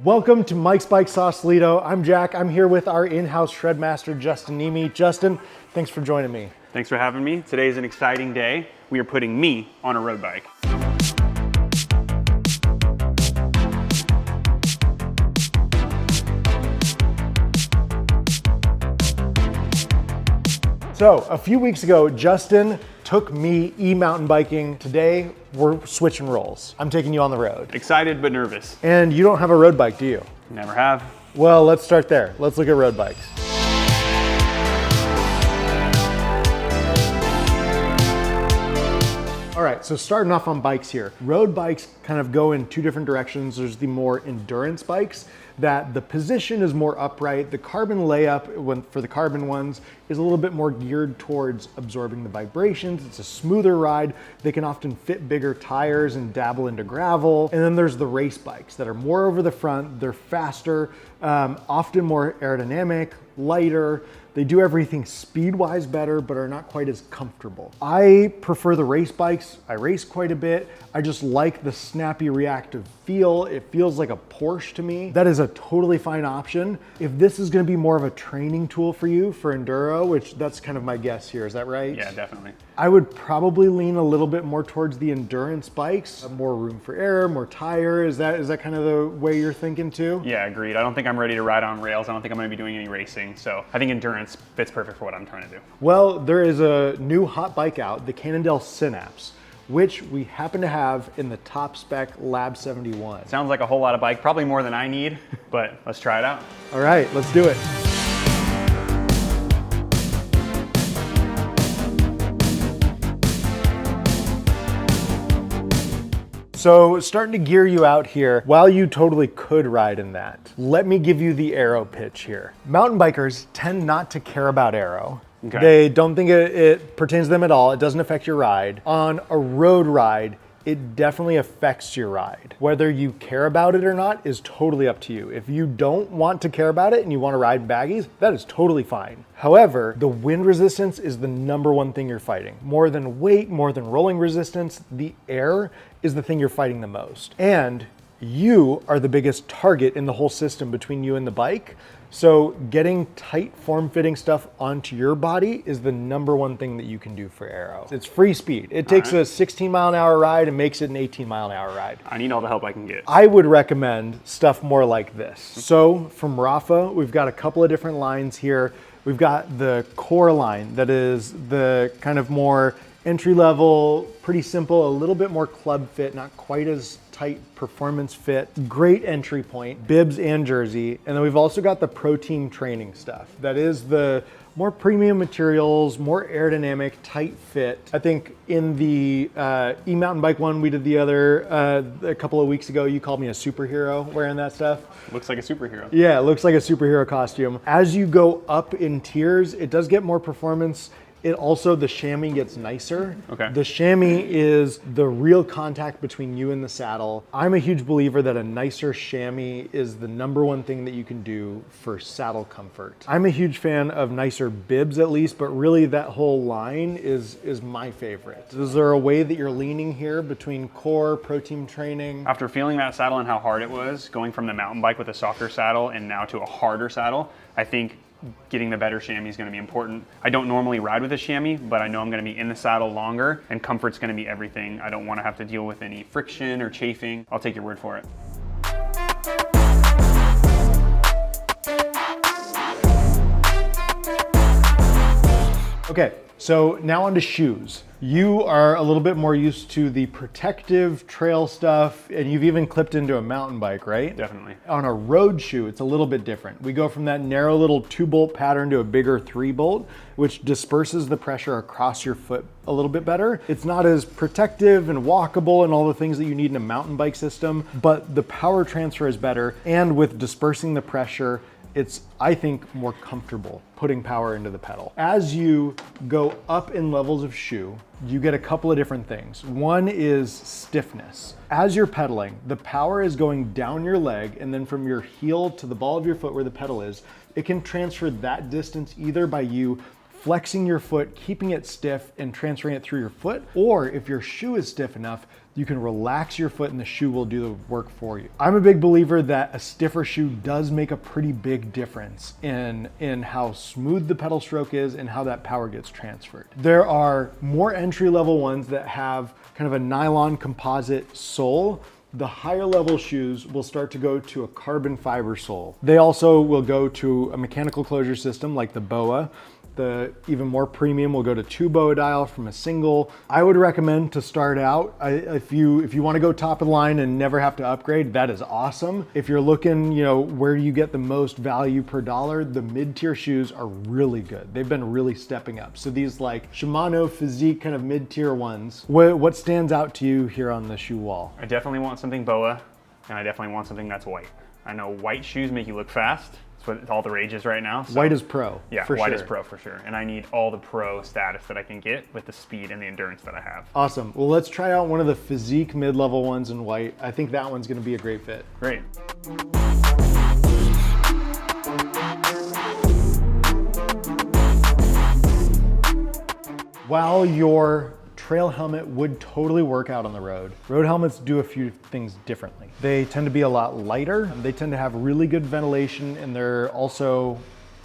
Welcome to Mike's Bike Sausalito. I'm Jack. I'm here with our in-house shred master, Justin Neimi. Justin, thanks for joining me. Thanks for having me. Today is an exciting day. We are putting me on a road bike. So a few weeks ago, Justin took me e-mountain biking. Today, we're switching roles. I'm taking you on the road. Excited but nervous. And you don't have a road bike, do you? Never have. Well, let's start there. Let's look at road bikes. All right, so starting off on bikes here. Road bikes kind of go in two different directions. There's the more endurance bikes that the position is more upright. The carbon layup for the carbon ones is a little bit more geared towards absorbing the vibrations. It's a smoother ride. They can often fit bigger tires and dabble into gravel. And then there's the race bikes that are more over the front. They're faster, often more aerodynamic, lighter. They do everything speed-wise better, but are not quite as comfortable. I prefer the race bikes. I race quite a bit. I just like the snappy reactive feel. It feels like a Porsche to me. That is a totally fine option. If this is gonna be more of a training tool for you for enduro, which that's kind of my guess here, is that right? Yeah, definitely. I would probably lean a little bit more towards the endurance bikes. More room for error, more tire. Is that kind of the way you're thinking too? Yeah, agreed. I don't think I'm ready to ride on rails. I don't think I'm gonna be doing any racing. So I think endurance fits perfect for what I'm trying to do. Well, there is a new hot bike out, the Cannondale Synapse, which we happen to have in the top spec Lab 71. Sounds like a whole lot of bike, probably more than I need, but let's try it out. All right, let's do it. So starting to gear you out here, while you totally could ride in that, let me give you the aero pitch here. Mountain bikers tend not to care about aero. Okay. They don't think it pertains to them at all. It doesn't affect your ride. On a road ride, it definitely affects your ride. Whether you care about it or not is totally up to you. If you don't want to care about it and you want to ride baggies, that is totally fine. However, the wind resistance is the number one thing you're fighting. More than weight, more than rolling resistance, the air is the thing you're fighting the most. And you are the biggest target in the whole system between you and the bike. So getting tight form-fitting stuff onto your body is the number one thing that you can do for aero. It's free speed. It takes a 16-mile-an-hour ride and makes it an 18-mile-an-hour ride. I need all the help I can get. I would recommend stuff more like this. So from Rafa, we've got a couple of different lines here. We've got the core line that is the kind of more entry level, pretty simple, a little bit more club fit, not quite as tight performance fit. Great entry point, bibs and jersey. And then we've also got the pro team training stuff. That is the more premium materials, more aerodynamic, tight fit. I think in the e-mountain bike one we did the other a couple of weeks ago, you called me a superhero wearing that stuff. Looks like a superhero. Yeah, it looks like a superhero costume. As you go up in tiers, it does get more performance. It also, the chamois gets nicer. Okay. The chamois is the real contact between you and the saddle. I'm a huge believer that a nicer chamois is the number one thing that you can do for saddle comfort. I'm a huge fan of nicer bibs at least, but really that whole line is my favorite. Is there a way that you're leaning here between core, pro team training? After feeling that saddle and how hard it was, going from the mountain bike with a softer saddle and now to a harder saddle, I think getting the better chamois is going to be important. I don't normally ride with a chamois, but I know I'm going to be in the saddle longer and comfort's going to be everything. I don't want to have to deal with any friction or chafing. I'll take your word for it. Okay, so now on to shoes. You are a little bit more used to the protective trail stuff, and you've even clipped into a mountain bike, right? Definitely. On a road shoe, it's a little bit different. We go from that narrow little 2-bolt pattern to a bigger 3-bolt, which disperses the pressure across your foot a little bit better. It's not as protective and walkable and all the things that you need in a mountain bike system, but the power transfer is better, and with dispersing the pressure, it's, I think, more comfortable putting power into the pedal. As you go up in levels of shoe, you get a couple of different things. One is stiffness. As you're pedaling, the power is going down your leg, and then from your heel to the ball of your foot where the pedal is, it can transfer that distance either by you flexing your foot, keeping it stiff and transferring it through your foot, or if your shoe is stiff enough, You can relax your foot and the shoe will do the work for you. I'm a big believer that a stiffer shoe does make a pretty big difference in how smooth the pedal stroke is and how that power gets transferred. There are more entry-level ones that have kind of a nylon composite sole. The higher level shoes will start to go to a carbon fiber sole. They also will go to a mechanical closure system like the BOA. The even more premium will go to 2 BOA dial from a single. I would recommend to start out, if you want to go top of the line and never have to upgrade, that is awesome. If you're looking, where you get the most value per dollar, the mid-tier shoes are really good. They've been really stepping up. So these like Shimano Physique kind of mid-tier ones, what stands out to you here on the shoe wall? I definitely want something BOA, and I definitely want something that's white. I know white shoes make you look fast. That's what all the rage is right now. So, white is pro. Yeah, white is pro for sure. And I need all the pro status that I can get with the speed and the endurance that I have. Awesome. Well, let's try out one of the Physique mid-level ones in white. I think that one's going to be a great fit. Great. While your trail helmet would totally work out on the road, road helmets do a few things differently. They tend to be a lot lighter. They tend to have really good ventilation, and they're also,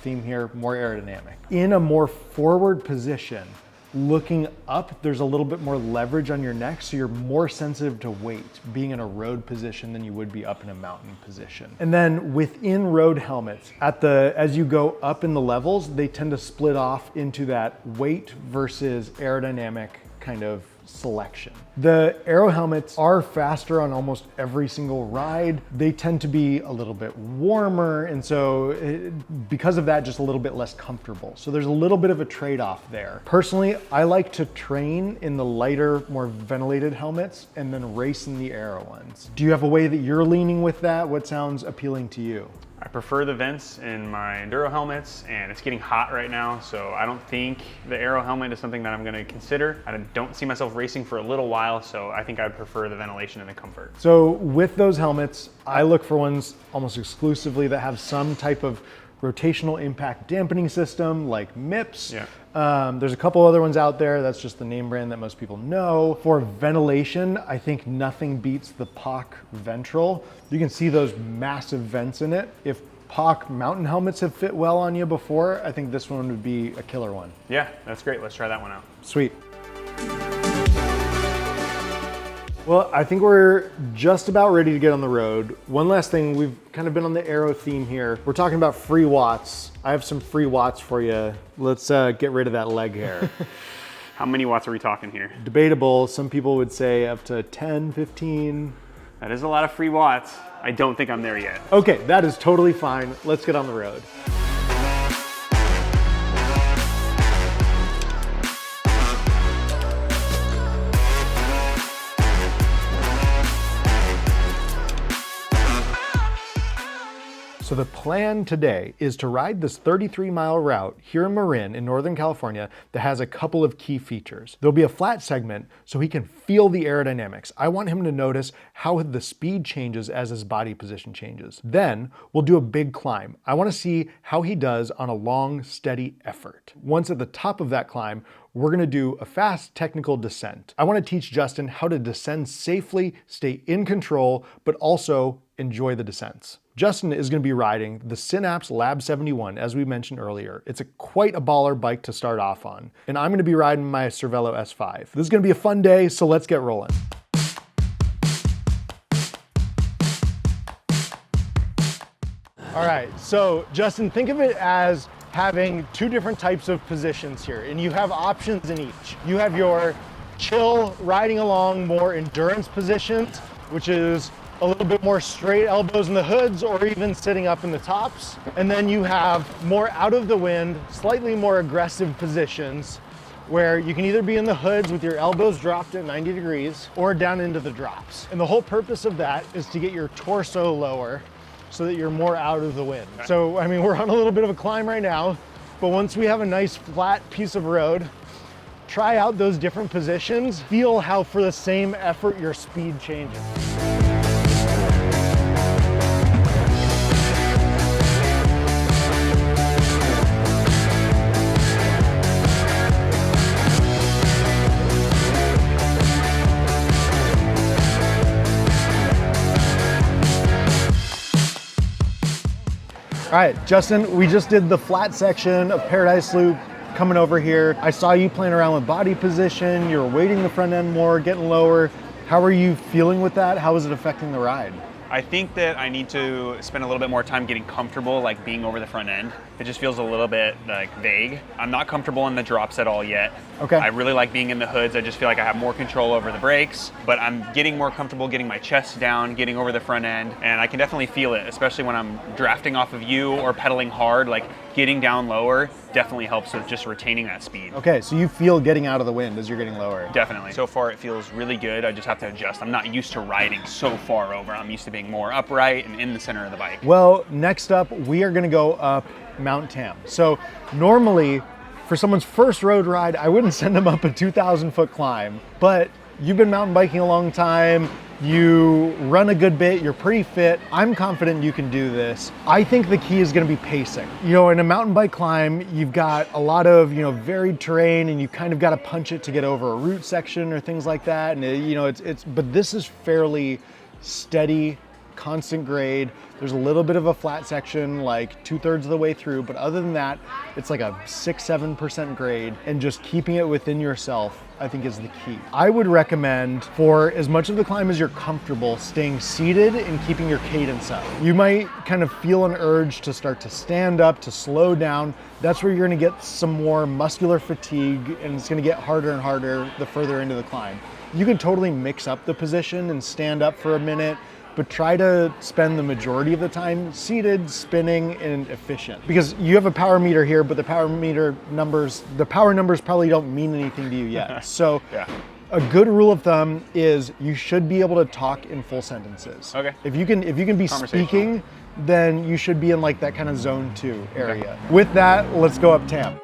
theme here, more aerodynamic. In a more forward position, looking up, there's a little bit more leverage on your neck, so you're more sensitive to weight being in a road position than you would be up in a mountain position. And then within road helmets, as you go up in the levels, they tend to split off into that weight versus aerodynamic kind of selection. The aero helmets are faster on almost every single ride. They tend to be a little bit warmer, and so because of that, just a little bit less comfortable. So there's a little bit of a trade-off there. Personally, I like to train in the lighter, more ventilated helmets and then race in the aero ones. Do you have a way that you're leaning with that? What sounds appealing to you? I prefer the vents in my enduro helmets, and it's getting hot right now, so I don't think the aero helmet is something that I'm going to consider. I don't see myself racing for a little while, so I think I'd prefer the ventilation and the comfort. So with those helmets, I look for ones almost exclusively that have some type of rotational impact dampening system like MIPS. Yeah. There's a couple other ones out there. That's just the name brand that most people know. For ventilation, I think nothing beats the POC Ventral. You can see those massive vents in it. If POC mountain helmets have fit well on you before, I think this one would be a killer one. Yeah, that's great. Let's try that one out. Sweet. Well, I think we're just about ready to get on the road. One last thing, we've kind of been on the aero theme here. We're talking about free watts. I have some free watts for you. Let's get rid of that leg hair. How many watts are we talking here? Debatable. Some people would say up to 10, 15. That is a lot of free watts. I don't think I'm there yet. Okay, that is totally fine. Let's get on the road. So the plan today is to ride this 33-mile route here in Marin in Northern California that has a couple of key features. There'll be a flat segment so he can feel the aerodynamics. I want him to notice how the speed changes as his body position changes. Then we'll do a big climb. I want to see how he does on a long, steady effort. Once at the top of that climb, we're going to do a fast technical descent. I want to teach Justin how to descend safely, stay in control, but also enjoy the descents. Justin is going to be riding the Synapse Lab 71, as we mentioned earlier. It's quite a baller bike to start off on. And I'm going to be riding my Cervelo S5. This is going to be a fun day, so let's get rolling. All right, so Justin, think of it as having two different types of positions here, and you have options in each. You have your chill, riding along, more endurance positions, which is a little bit more straight elbows in the hoods or even sitting up in the tops. And then you have more out of the wind, slightly more aggressive positions where you can either be in the hoods with your elbows dropped at 90 degrees or down into the drops. And the whole purpose of that is to get your torso lower so that you're more out of the wind. So, I mean, we're on a little bit of a climb right now, but once we have a nice flat piece of road, try out those different positions. Feel how for the same effort, your speed changes. All right, Justin, we just did the flat section of Paradise Loop coming over here. I saw you playing around with body position. You were weighting the front end more, getting lower. How are you feeling with that? How is it affecting the ride? I think that I need to spend a little bit more time getting comfortable, like being over the front end. It just feels a little bit like vague. I'm not comfortable in the drops at all yet. Okay. I really like being in the hoods. I just feel like I have more control over the brakes, but I'm getting more comfortable getting my chest down, getting over the front end, and I can definitely feel it, especially when I'm drafting off of you or pedaling hard, like getting down lower definitely helps with just retaining that speed. Okay, so you feel getting out of the wind as you're getting lower. Definitely. So far it feels really good. I just have to adjust. I'm not used to riding so far over. I'm used to being more upright and in the center of the bike. Well, next up, we are gonna go up Mount Tam. So normally, for someone's first road ride, I wouldn't send them up a 2,000-foot climb, but you've been mountain biking a long time, you run a good bit, you're pretty fit. I'm confident you can do this. I think the key is gonna be pacing. You know, in a mountain bike climb, you've got a lot of, varied terrain, and you kind of gotta punch it to get over a root section or things like that. And but this is fairly steady, constant grade. There's a little bit of a flat section, like 2/3 of the way through, but other than that, it's like a 6-7% grade, and just keeping it within yourself, I think, is the key. I would recommend, for as much of the climb as you're comfortable, staying seated and keeping your cadence up. You might kind of feel an urge to start to stand up, to slow down. That's where you're gonna get some more muscular fatigue, and it's gonna get harder and harder the further into the climb. You can totally mix up the position and stand up for a minute, but try to spend the majority of the time seated, spinning, and efficient. Because you have a power meter here, but the power numbers probably don't mean anything to you yet. So Yeah. a good rule of thumb is you should be able to talk in full sentences. Okay. If you can be speaking, then you should be in like that kind of zone 2 area. Okay. With that, let's go up Tam.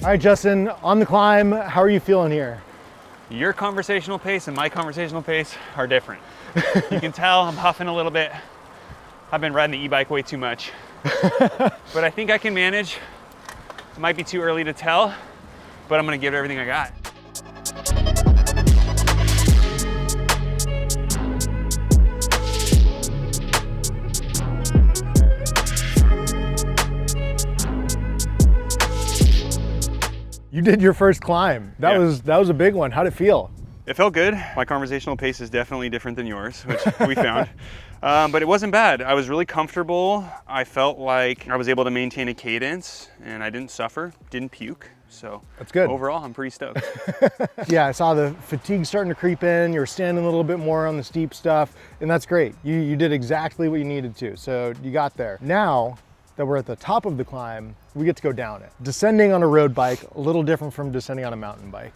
All right, Justin, on the climb, how are you feeling here? Your conversational pace and my conversational pace are different. You can tell I'm huffing a little bit. I've been riding the e-bike way too much. But I think I can manage. It might be too early to tell, but I'm gonna give it everything I got. You did your first climb. That was a big one. How'd it feel? It felt good. My conversational pace is definitely different than yours, which we found. But it wasn't bad. I was really comfortable. I felt like I was able to maintain a cadence, and I didn't suffer, didn't puke. So that's good. Overall, I'm pretty stoked. Yeah, I saw the fatigue starting to creep in. You were standing a little bit more on the steep stuff, and that's great. You did exactly what you needed to, so you got there. Now that we're at the top of the climb, we get to go down it. Descending on a road bike, a little different from descending on a mountain bike.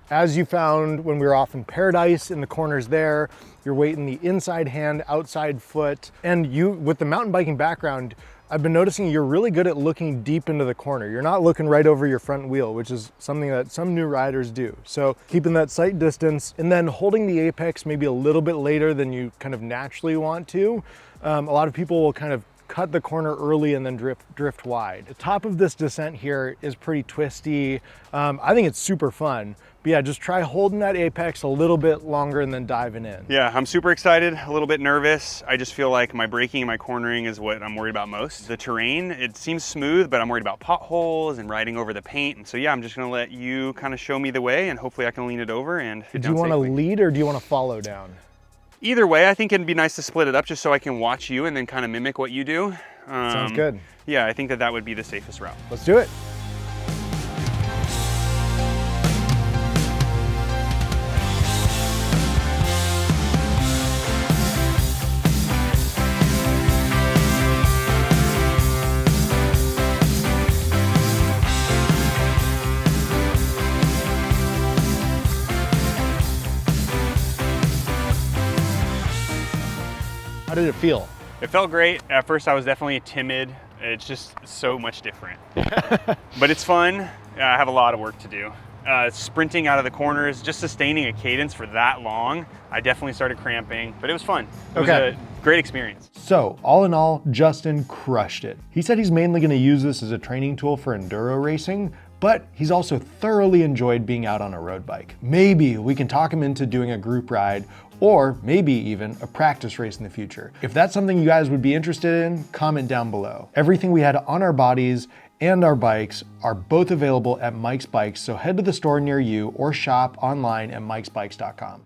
As you found when we were off in Paradise, in the corners there, you're weighting the inside hand, outside foot. And you, with the mountain biking background, I've been noticing you're really good at looking deep into the corner. You're not looking right over your front wheel, which is something that some new riders do. So keeping that sight distance and then holding the apex maybe a little bit later than you kind of naturally want to. A lot of people will kind of cut the corner early and then drift wide. The top of this descent here is pretty twisty. I think it's super fun. But yeah, just try holding that apex a little bit longer and then diving in. Yeah, I'm super excited, a little bit nervous. I just feel like my braking and my cornering is what I'm worried about most. The terrain, it seems smooth, but I'm worried about potholes and riding over the paint. And so yeah, I'm just gonna let you kind of show me the way, and hopefully I can lean it over and get down Do you want to safely. lead or do you want to follow down? Either way, I think it'd be nice to split it up just so I can watch you and then kind of mimic what you do. Sounds good. Yeah, I think that would be the safest route. Let's do it. How did it feel? It felt great. At first I was definitely timid. It's just so much different. But it's fun. I have a lot of work to do. Sprinting out of the corners, just sustaining a cadence for that long, I definitely started cramping, but it was fun. It was a great experience. So, all in all, Justin crushed it. He said he's mainly gonna use this as a training tool for enduro racing, but he's also thoroughly enjoyed being out on a road bike. Maybe we can talk him into doing a group ride, or maybe even a practice race in the future. If that's something you guys would be interested in, comment down below. Everything we had on our bodies and our bikes are both available at Mike's Bikes, so head to the store near you or shop online at mikesbikes.com.